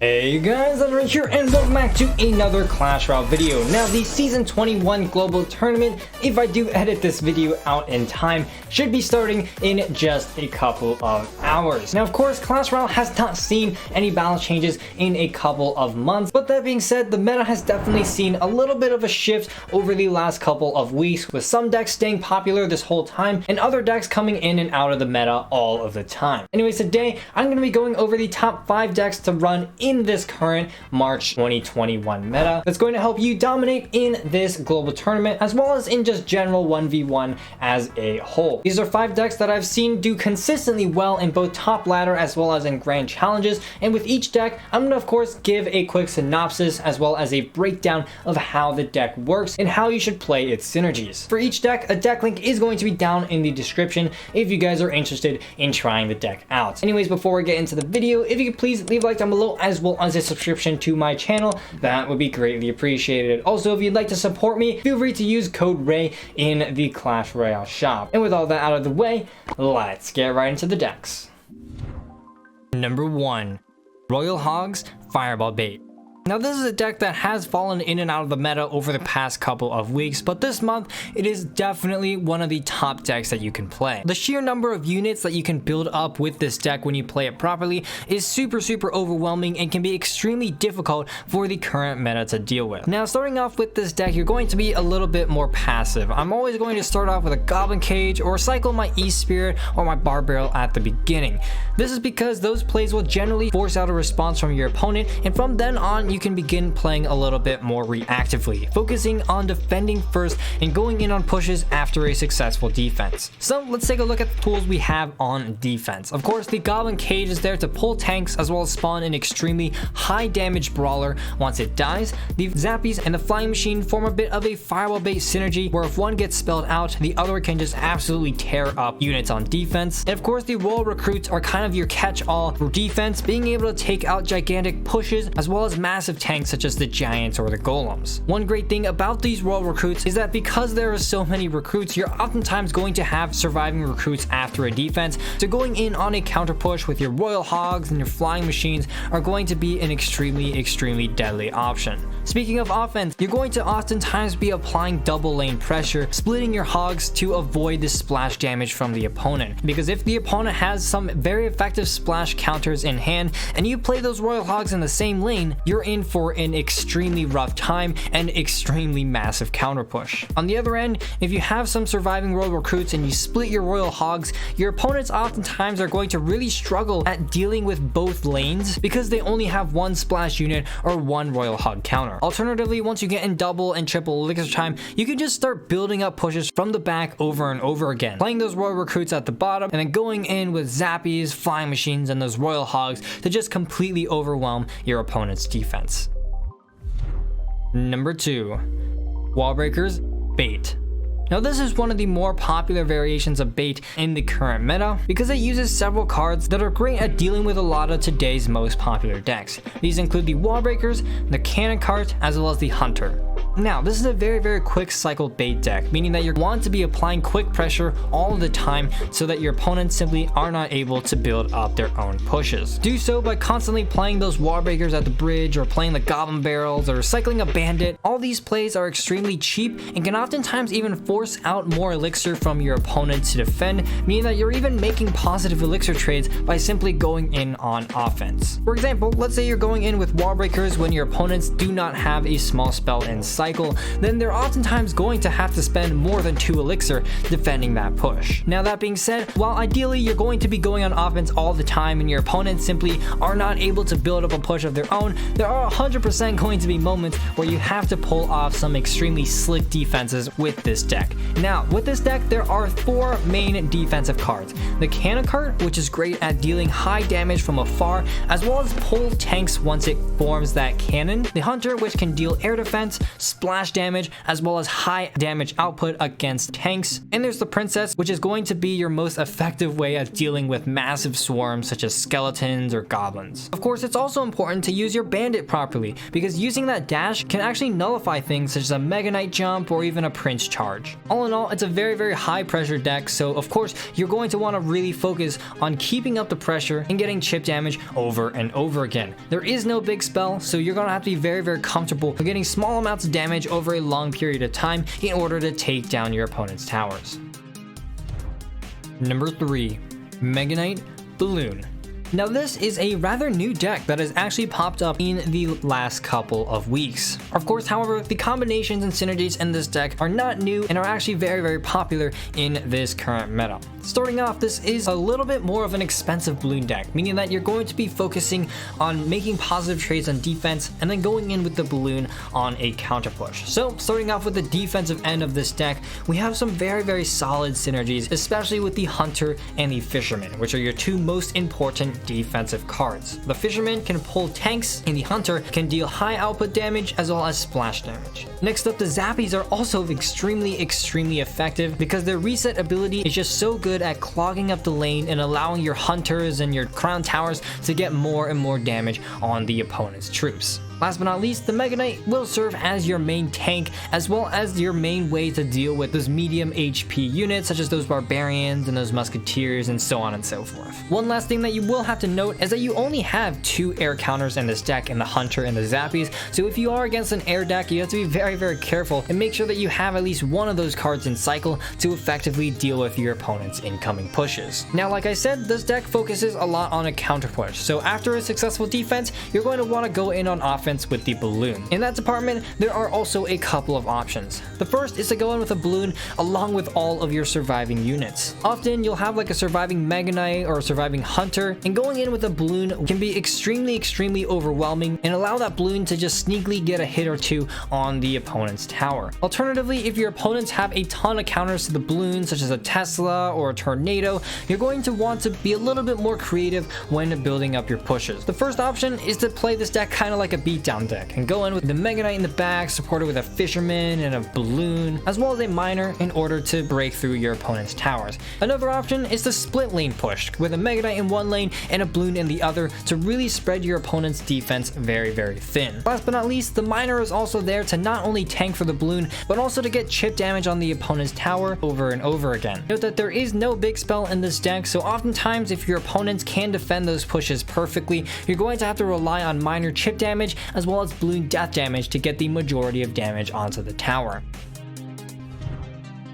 Hey guys, I'm right here and welcome back to another Clash Royale video. Now the Season 21 Global Tournament, if I do edit this video out in time, should be starting in just a couple of hours. Now of course, Clash Royale has not seen any balance changes in a couple of months, but that being said, the meta has definitely seen a little bit of a shift over the last couple of weeks, with some decks staying popular this whole time and other decks coming in and out of the meta all of the time. Anyways, today I'm going to be going over the top 5 decks to run in this current March 2021 meta that's going to help you dominate in this global tournament, as well as in just general 1v1 as a whole. These are 5 decks that I've seen do consistently well in both top ladder as well as in grand challenges, and with each deck I'm going to of course give a quick synopsis as well as a breakdown of how the deck works and how you should play its synergies. For each deck, a deck link is going to be down in the description if you guys are interested in trying the deck out. Anyways, before we get into the video, if you could please leave a like down below as well as a subscription to my channel, that would be greatly appreciated. Also, if you'd like to support me, feel free to use code RAY in the Clash Royale shop. And with all that out of the way, let's get right into the decks. Number 1, Royal Hogs Fireball Bait. Now this is a deck that has fallen in and out of the meta over the past couple of weeks, but this month it is definitely one of the top decks that you can play. The sheer number of units that you can build up with this deck when you play it properly is super overwhelming and can be extremely difficult for the current meta to deal with. Now starting off with this deck, you're going to be a little bit more passive. I'm always going to start off with a Goblin Cage or cycle my East Spirit or my Bar Barrel at the beginning. This is because those plays will generally force out a response from your opponent, and from then on you can begin playing a little bit more reactively, focusing on defending first and going in on pushes after a successful defense. So let's take a look at the tools we have on defense. Of course, the Goblin Cage is there to pull tanks as well as spawn an extremely high damage brawler once it dies. The Zappies and the Flying Machine form a bit of a Fireball Bait synergy, where if one gets spelled out, the other can just absolutely tear up units on defense. And of course, the Royal Recruits are kind of your catch-all for defense, being able to take out gigantic pushes as well as massive tanks such as the Giants or the Golems. One great thing about these Royal Recruits is that because there are so many recruits, you're oftentimes going to have surviving recruits after a defense, so going in on a counter push with your Royal Hogs and your Flying Machines are going to be an extremely deadly option. Speaking of offense, you're going to oftentimes be applying double lane pressure, splitting your Hogs to avoid the splash damage from the opponent, because if the opponent has some very effective splash counters in hand and you play those Royal Hogs in the same lane, you're in for an extremely rough time and extremely massive counter push. On the other end, if you have some surviving Royal Recruits and you split your Royal Hogs, your opponents oftentimes are going to really struggle at dealing with both lanes because they only have one splash unit or one Royal Hog counter. Alternatively, once you get in double and triple elixir time, you can just start building up pushes from the back over and over again, playing those Royal Recruits at the bottom and then going in with Zappies, Flying Machines, and those Royal Hogs to just completely overwhelm your opponent's defense. Number 2, Wall Breakers Bait. Now this is one of the more popular variations of bait in the current meta because it uses several cards that are great at dealing with a lot of today's most popular decks. These include the Wall Breakers, the Cannon Cart, as well as the Hunter. Now, this is a very quick cycle bait deck, meaning that you want to be applying quick pressure all the time so that your opponents simply are not able to build up their own pushes. Do so by constantly playing those Wall Breakers at the bridge or playing the Goblin Barrels or cycling a Bandit. All these plays are extremely cheap and can oftentimes even force out more elixir from your opponent to defend, meaning that you're even making positive elixir trades by simply going in on offense. For example, let's say you're going in with Wall Breakers when your opponents do not have a small spell in sight, then they're oftentimes going to have to spend more than 2 elixir defending that push. Now that being said, while ideally you're going to be going on offense all the time and your opponents simply are not able to build up a push of their own, there are 100% going to be moments where you have to pull off some extremely slick defenses with this deck. Now with this deck, there are 4 main defensive cards. The Cannon Cart, which is great at dealing high damage from afar, as well as pull tanks once it forms that cannon. The Hunter, which can deal air defense, splash damage as well as high damage output against tanks. And there's the Princess, which is going to be your most effective way of dealing with massive swarms such as skeletons or goblins. Of course, it's also important to use your Bandit properly, because using that dash can actually nullify things such as a Mega Knight jump or even a Prince charge. All in all, it's a very high pressure deck, so of course you're going to want to really focus on keeping up the pressure and getting chip damage over and over again. There is no big spell, so you're going to have to be very comfortable with getting small amounts of damage over a long period of time in order to take down your opponent's towers. Number 3, Mega Knight Balloon. Now this is a rather new deck that has actually popped up in the last couple of weeks. Of course, however, the combinations and synergies in this deck are not new and are actually very popular in this current meta. Starting off, this is a little bit more of an expensive balloon deck, meaning that you're going to be focusing on making positive trades on defense and then going in with the balloon on a counter push. So starting off with the defensive end of this deck, we have some very solid synergies, especially with the Hunter and the Fisherman, which are your two most important defensive cards. The Fisherman can pull tanks and the Hunter can deal high output damage as well as splash damage. Next up, the Zappies are also extremely effective because their reset ability is just so good at clogging up the lane and allowing your Hunters and your Crown Towers to get more and more damage on the opponent's troops. Last but not least, the Mega Knight will serve as your main tank as well as your main way to deal with those medium HP units such as those Barbarians and those Musketeers and so on and so forth. One last thing that you will have to note is that you only have 2 air counters in this deck, in the Hunter and the Zappies, so if you are against an air deck, you have to be very careful and make sure that you have at least one of those cards in cycle to effectively deal with your opponent's incoming pushes. Now, like I said, this deck focuses a lot on a counter push, so after a successful defense, you're going to want to go in on offense with the balloon. In that department, there are also a couple of options. The first is to go in with a balloon along with all of your surviving units. Often you'll have like a surviving Mega Knight or a surviving Hunter, and going in with a balloon can be extremely overwhelming and allow that balloon to just sneakily get a hit or two on the opponent's tower. Alternatively, if your opponents have a ton of counters to the balloon, such as a Tesla or a Tornado, you're going to want to be a little bit more creative when building up your pushes. The first option is to play this deck kind of like a beatdown deck and go in with the Mega Knight in the back, supported with a Fisherman and a balloon, as well as a Miner in order to break through your opponent's towers. Another option is the split lane push, with a Mega Knight in one lane and a balloon in the other to really spread your opponent's defense very thin. Last but not least, the Miner is also there to not only tank for the balloon, but also to get chip damage on the opponent's tower over and over again. Note that there is no big spell in this deck, so oftentimes if your opponents can defend those pushes perfectly, you're going to have to rely on Miner chip damage as well as balloon death damage to get the majority of damage onto the tower.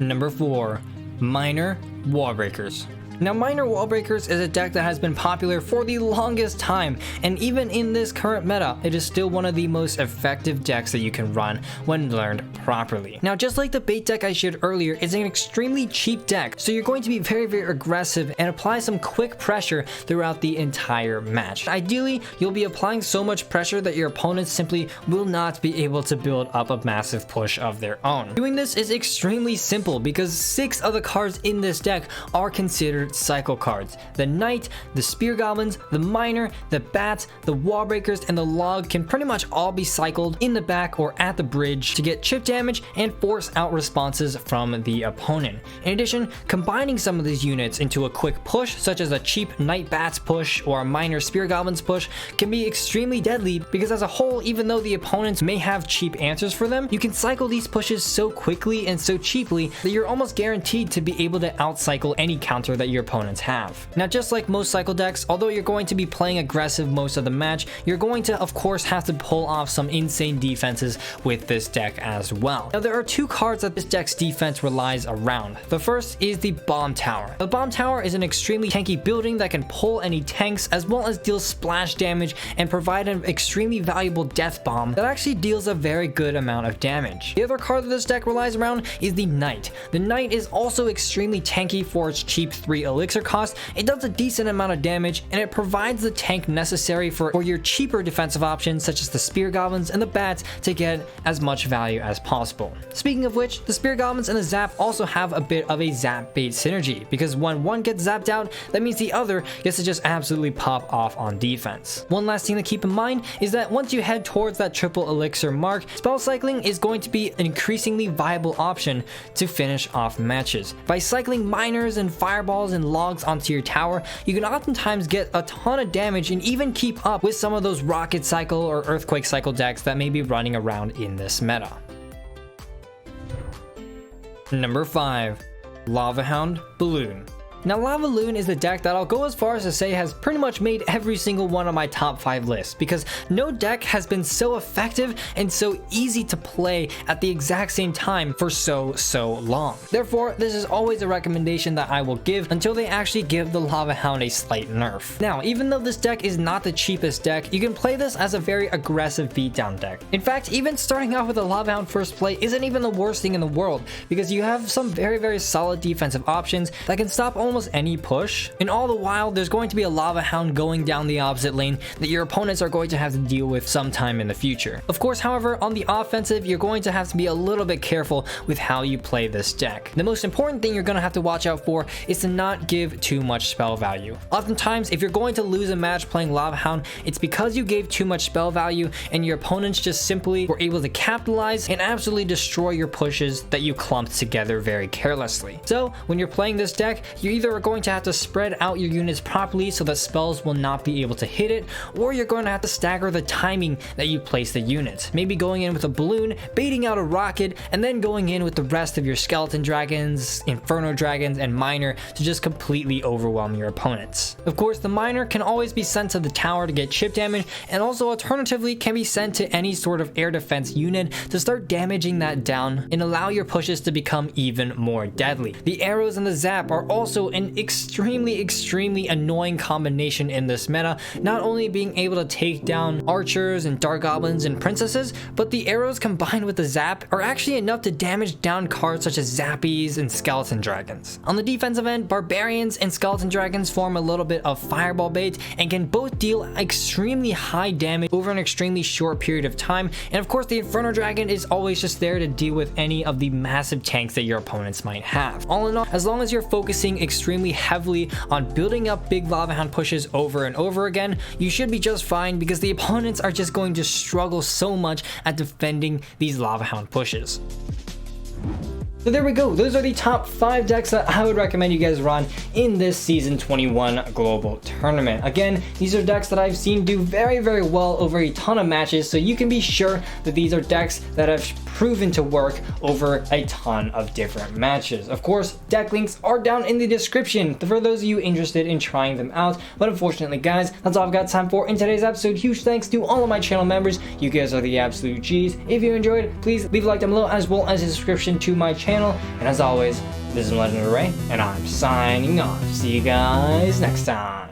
Number 4, Miner Wall Breakers. Now, Miner Wall Breakers is a deck that has been popular for the longest time, and even in this current meta, it is still one of the most effective decks that you can run when learned properly. Now, just like the bait deck I shared earlier, it's an extremely cheap deck, so you're going to be very aggressive and apply some quick pressure throughout the entire match. Ideally, you'll be applying so much pressure that your opponents simply will not be able to build up a massive push of their own. Doing this is extremely simple because 6 of the cards in this deck are considered cycle cards. The Knight, the Spear Goblins, the Miner, the Bats, the Wall Breakers, and the Log can pretty much all be cycled in the back or at the bridge to get chip damage and force out responses from the opponent. In addition, combining some of these units into a quick push, such as a cheap Knight Bats push or a Miner Spear Goblins push, can be extremely deadly because as a whole, even though the opponents may have cheap answers for them, you can cycle these pushes so quickly and so cheaply that you're almost guaranteed to be able to outcycle any counter that your opponents have. Now, just like most cycle decks, although you're going to be playing aggressive most of the match, you're going to of course have to pull off some insane defenses with this deck as well. Now, there are 2 cards that this deck's defense relies around. The first is the Bomb Tower. The Bomb Tower is an extremely tanky building that can pull any tanks as well as deal splash damage and provide an extremely valuable death bomb that actually deals a very good amount of damage. The other card that this deck relies around is the Knight. The Knight is also extremely tanky for its cheap 3 elixir cost, it does a decent amount of damage, and it provides the tank necessary for your cheaper defensive options such as the spear goblins and the bats to get as much value as possible. Speaking of which, the spear goblins and the zap also have a bit of a zap bait synergy, because when one gets zapped out, that means the other gets to just absolutely pop off on defense. One last thing to keep in mind is that once you head towards that triple elixir mark, spell cycling is going to be an increasingly viable option to finish off matches. By cycling miners and fireballs and logs onto your tower, you can oftentimes get a ton of damage and even keep up with some of those rocket cycle or earthquake cycle decks that may be running around in this meta. Number 5. Lava Hound Balloon. Now, Lava Loon is the deck that I'll go as far as to say has pretty much made every single one of my top 5 lists, because no deck has been so effective and so easy to play at the exact same time for so long. Therefore, this is always a recommendation that I will give until they actually give the Lava Hound a slight nerf. Now, even though this deck is not the cheapest deck, you can play this as a very aggressive beatdown deck. In fact, even starting off with a Lava Hound first play isn't even the worst thing in the world, because you have some very solid defensive options that can stop almost any push, and all the while there's going to be a Lava Hound going down the opposite lane that your opponents are going to have to deal with sometime in the future. Of course, however, on the offensive, you're going to have to be a little bit careful with how you play this deck. The most important thing you're going to have to watch out for is to not give too much spell value. Oftentimes, if you're going to lose a match playing Lava Hound, it's because you gave too much spell value and your opponents just simply were able to capitalize and absolutely destroy your pushes that you clumped together very carelessly. So when you're playing this deck, you either are going to have to spread out your units properly so that spells will not be able to hit it, or you're going to have to stagger the timing that you place the units. Maybe going in with a balloon, baiting out a rocket, and then going in with the rest of your skeleton dragons, inferno dragons, and miner to just completely overwhelm your opponents. Of course, the miner can always be sent to the tower to get chip damage, and also alternatively can be sent to any sort of air defense unit to start damaging that down and allow your pushes to become even more deadly. The arrows and the zap are also an extremely annoying combination in this meta, not only being able to take down archers and dark goblins and princesses, but the arrows combined with the zap are actually enough to damage down cards such as zappies and skeleton dragons. On the defensive end, barbarians and skeleton dragons form a little bit of fireball bait and can both deal extremely high damage over an extremely short period of time, and of course the inferno dragon is always just there to deal with any of the massive tanks that your opponents might have. All in all, as long as you're focusing extremely heavily on building up big Lava Hound pushes over and over again, you should be just fine, because the opponents are just going to struggle so much at defending these Lava Hound pushes. So there we go, those are the top 5 decks that I would recommend you guys run in this Season 21 Global Tournament. Again, these are decks that I've seen do very well over a ton of matches, so you can be sure that these are decks that have proven to work over a ton of different matches. Of course, deck links are down in the description for those of you interested in trying them out, but unfortunately guys, that's all I've got time for in today's episode. Huge thanks to all of my channel members, you guys are the absolute G's. If you enjoyed, please leave a like down below, as well as a subscription to my channel. And as always, this is Legendaray, and I'm signing off. See you guys next time.